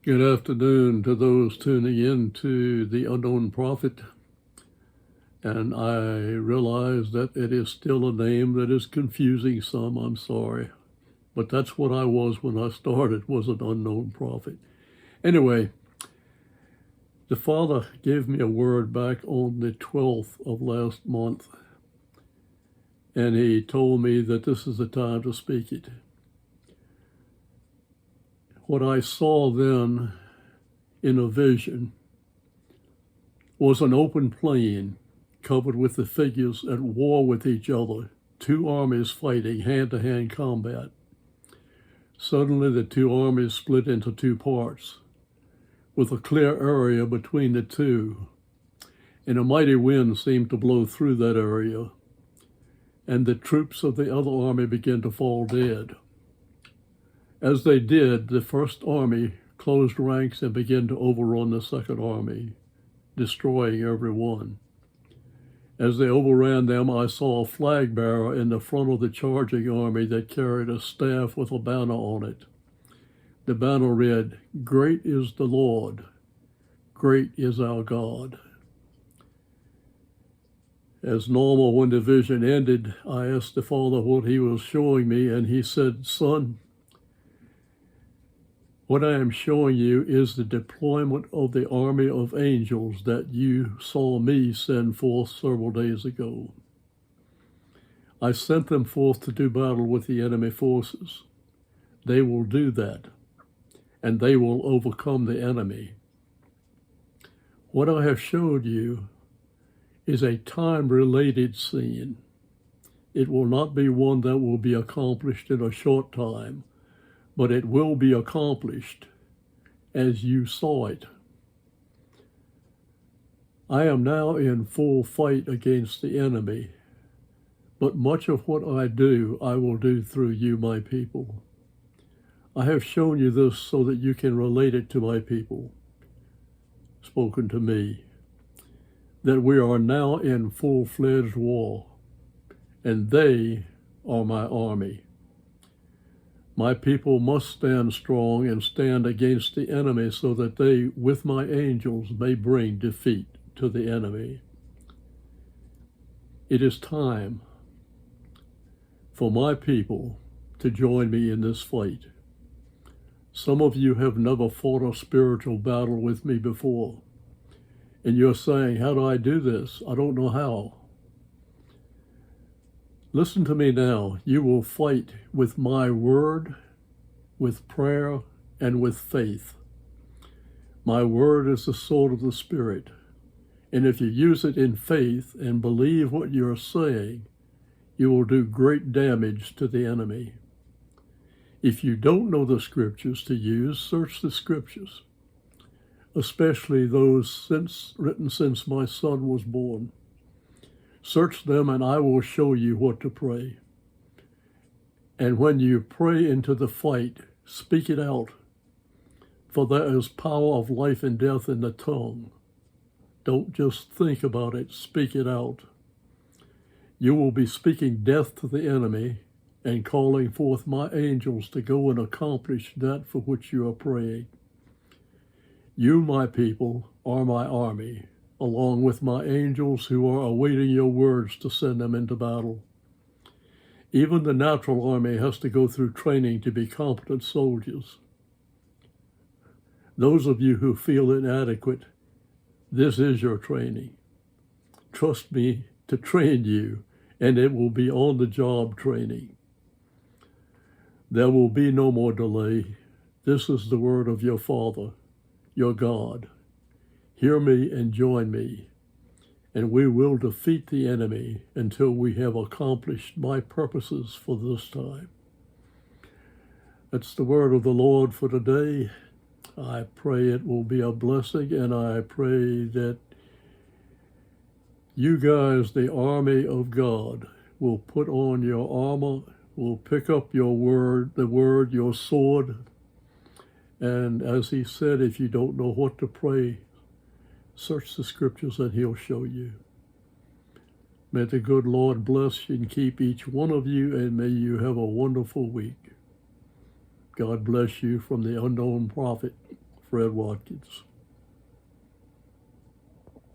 Good afternoon to those tuning in to The Unknown Prophet. And I realize that it is still a name that is confusing some, I'm sorry. But that's what I was when I started, was an unknown prophet. Anyway, the Father gave me a word back on the 12th of last month. And he told me that this is the time to speak it. What I saw then in a vision was an open plain covered with the figures at war with each other, two armies fighting hand-to-hand combat. Suddenly the two armies split into two parts, with a clear area between the two, and a mighty wind seemed to blow through that area, and the troops of the other army began to fall dead. As they did, the first army closed ranks and began to overrun the second army, destroying every one. As they overran them, I saw a flag bearer in the front of the charging army that carried a staff with a banner on it. The banner read, "Great is the Lord, great is our God." As normal, when the vision ended, I asked the Father what he was showing me, and he said, "Son, what I am showing you is the deployment of the army of angels that you saw me send forth several days ago. I sent them forth to do battle with the enemy forces. They will do that, and they will overcome the enemy. What I have showed you is a time-related scene. It will not be one that will be accomplished in a short time, but it will be accomplished as you saw it. I am now in full fight against the enemy, but much of what I do, I will do through you, my people. I have shown you this so that you can relate it to my people, spoken to me, that we are now in full-fledged war, and they are my army. My people must stand strong and stand against the enemy so that they, with my angels, may bring defeat to the enemy. It is time for my people to join me in this fight. Some of you have never fought a spiritual battle with me before, and you're saying, "How do I do this? I don't know how." Listen to me now. You will fight with my word, with prayer, and with faith. My word is the sword of the Spirit. And if you use it in faith and believe what you're saying, you will do great damage to the enemy. If you don't know the scriptures to use, search the scriptures, especially those written since my son was born. Search them, and I will show you what to pray. And when you pray into the fight, speak it out, for there is power of life and death in the tongue. Don't just think about it, speak it out. You will be speaking death to the enemy and calling forth my angels to go and accomplish that for which you are praying. You, my people, are my army, along with my angels who are awaiting your words to send them into battle. Even the natural army has to go through training to be competent soldiers. Those of you who feel inadequate, this is your training. Trust me to train you, and it will be on-the-job training. There will be no more delay. This is the word of your Father, your God. Hear me and join me, and we will defeat the enemy until we have accomplished my purposes for this time. That's the word of the Lord for today. I pray it will be a blessing, and I pray that you guys, the army of God, will put on your armor, will pick up your word, your sword, and as he said, if you don't know what to pray, search the scriptures and he'll show you. May the good Lord bless and keep each one of you, and may you have a wonderful week. God bless you from the unknown prophet, Fred Watkins.